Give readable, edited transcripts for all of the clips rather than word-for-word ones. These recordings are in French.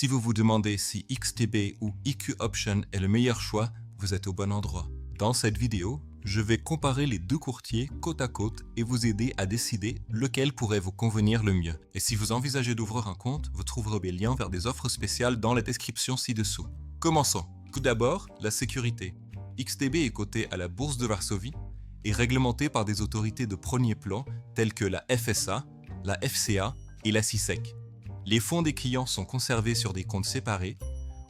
Si vous vous demandez si XTB ou EQ Option est le meilleur choix, vous êtes au bon endroit. Dans cette vidéo, je vais comparer les deux courtiers côte à côte et vous aider à décider lequel pourrait vous convenir le mieux. Et si vous envisagez d'ouvrir un compte, vous trouverez des liens vers des offres spéciales dans la description ci-dessous. Commençons. Tout d'abord, la sécurité. XTB est coté à la Bourse de Varsovie et réglementé par des autorités de premier plan telles que la FSA, la FCA et la CISEC. Les fonds des clients sont conservés sur des comptes séparés,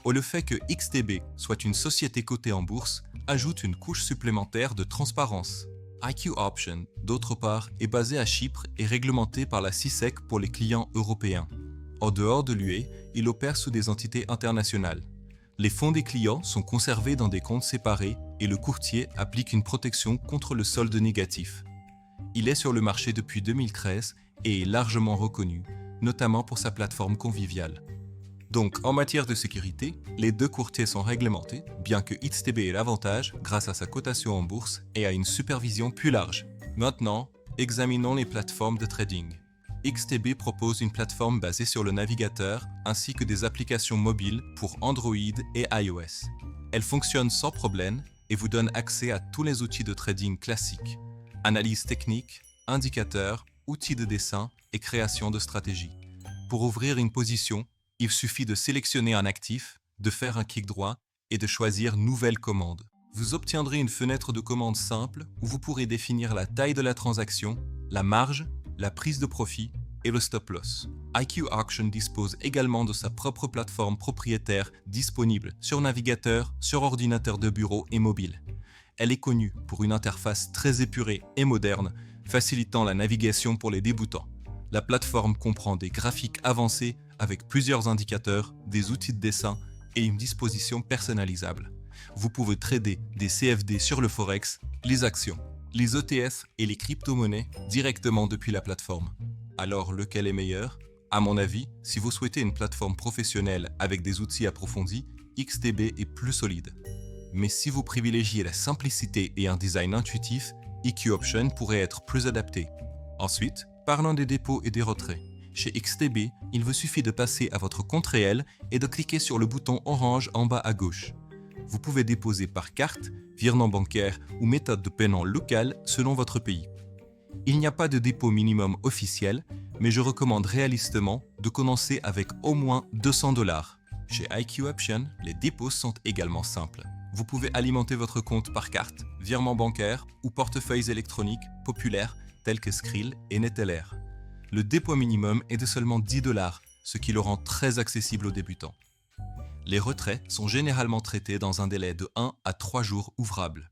ou le fait que XTB soit une société cotée en bourse ajoute une couche supplémentaire de transparence. EQ Option, d'autre part, est basé à Chypre et réglementé par la CISEC pour les clients européens. En dehors de l'UE, il opère sous des entités internationales. Les fonds des clients sont conservés dans des comptes séparés et le courtier applique une protection contre le solde négatif. Il est sur le marché depuis 2013 et est largement reconnu, notamment pour sa plateforme conviviale. Donc, en matière de sécurité, les deux courtiers sont réglementés, bien que XTB ait l'avantage grâce à sa cotation en bourse et à une supervision plus large. Maintenant, examinons les plateformes de trading. XTB propose une plateforme basée sur le navigateur ainsi que des applications mobiles pour Android et iOS. Elle fonctionne sans problème et vous donne accès à tous les outils de trading classiques: analyse technique, indicateurs, outils de dessin et création de stratégies. Pour ouvrir une position, il suffit de sélectionner un actif, de faire un clic droit et de choisir Nouvelle commande. Vous obtiendrez une fenêtre de commande simple où vous pourrez définir la taille de la transaction, la marge, la prise de profit et le stop loss. EQ Option dispose également de sa propre plateforme propriétaire disponible sur navigateur, sur ordinateur de bureau et mobile. Elle est connue pour une interface très épurée et moderne, facilitant la navigation pour les débutants. La plateforme comprend des graphiques avancés avec plusieurs indicateurs, des outils de dessin et une disposition personnalisable. Vous pouvez trader des CFD sur le Forex, les actions, les ETF et les crypto-monnaies directement depuis la plateforme. Alors, lequel est meilleur? À mon avis, si vous souhaitez une plateforme professionnelle avec des outils approfondis, XTB est plus solide. Mais si vous privilégiez la simplicité et un design intuitif, EQ Option pourrait être plus adapté. Ensuite, parlons des dépôts et des retraits. Chez XTB, il vous suffit de passer à votre compte réel et de cliquer sur le bouton orange en bas à gauche. Vous pouvez déposer par carte, virement bancaire ou méthode de paiement locale selon votre pays. Il n'y a pas de dépôt minimum officiel, mais je recommande réalistement de commencer avec au moins 200 $. Chez EQ Option, les dépôts sont également simples. Vous pouvez alimenter votre compte par carte, virement bancaire ou portefeuilles électroniques populaires tels que Skrill et Neteller. Le dépôt minimum est de seulement 10 $, ce qui le rend très accessible aux débutants. Les retraits sont généralement traités dans un délai de 1 à 3 jours ouvrables.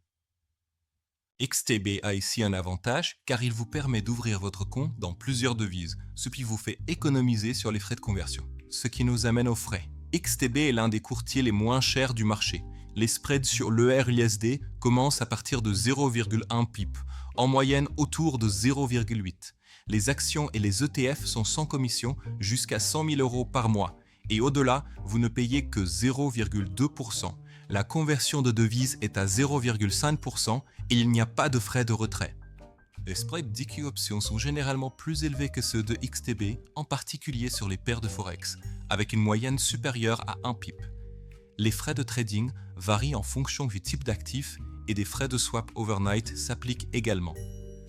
XTB a ici un avantage car il vous permet d'ouvrir votre compte dans plusieurs devises, ce qui vous fait économiser sur les frais de conversion. Ce qui nous amène aux frais. XTB est l'un des courtiers les moins chers du marché. Les spreads sur l'EUR/USD commencent à partir de 0,1 pip, en moyenne autour de 0,8. Les actions et les ETF sont sans commission jusqu'à 100 000 € par mois. Et au-delà, vous ne payez que 0,2%. La conversion de devises est à 0,5% et il n'y a pas de frais de retrait. Les spreads d'EQ Option sont généralement plus élevés que ceux de XTB, en particulier sur les paires de Forex, avec une moyenne supérieure à 1 pip. Les frais de trading varient en fonction du type d'actif et des frais de swap overnight s'appliquent également.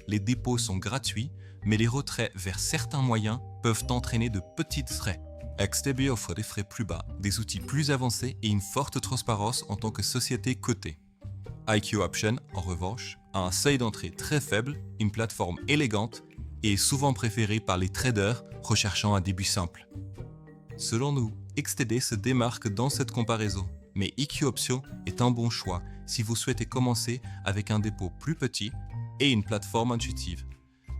Les dépôts sont gratuits, mais les retraits vers certains moyens peuvent entraîner de petits frais. XTB offre des frais plus bas, des outils plus avancés et une forte transparence en tant que société cotée. EQ Option, en revanche, a un seuil d'entrée très faible, une plateforme élégante et est souvent préférée par les traders recherchant un début simple. Selon nous, XTB se démarque dans cette comparaison, mais EQ Option est un bon choix si vous souhaitez commencer avec un dépôt plus petit et une plateforme intuitive.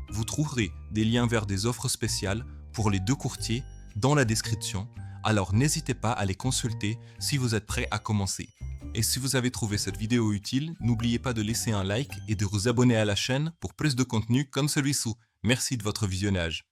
Vous trouverez des liens vers des offres spéciales pour les deux courtiers dans la description, alors n'hésitez pas à les consulter si vous êtes prêt à commencer. Et si vous avez trouvé cette vidéo utile, n'oubliez pas de laisser un like et de vous abonner à la chaîne pour plus de contenu comme celui-ci. Merci de votre visionnage.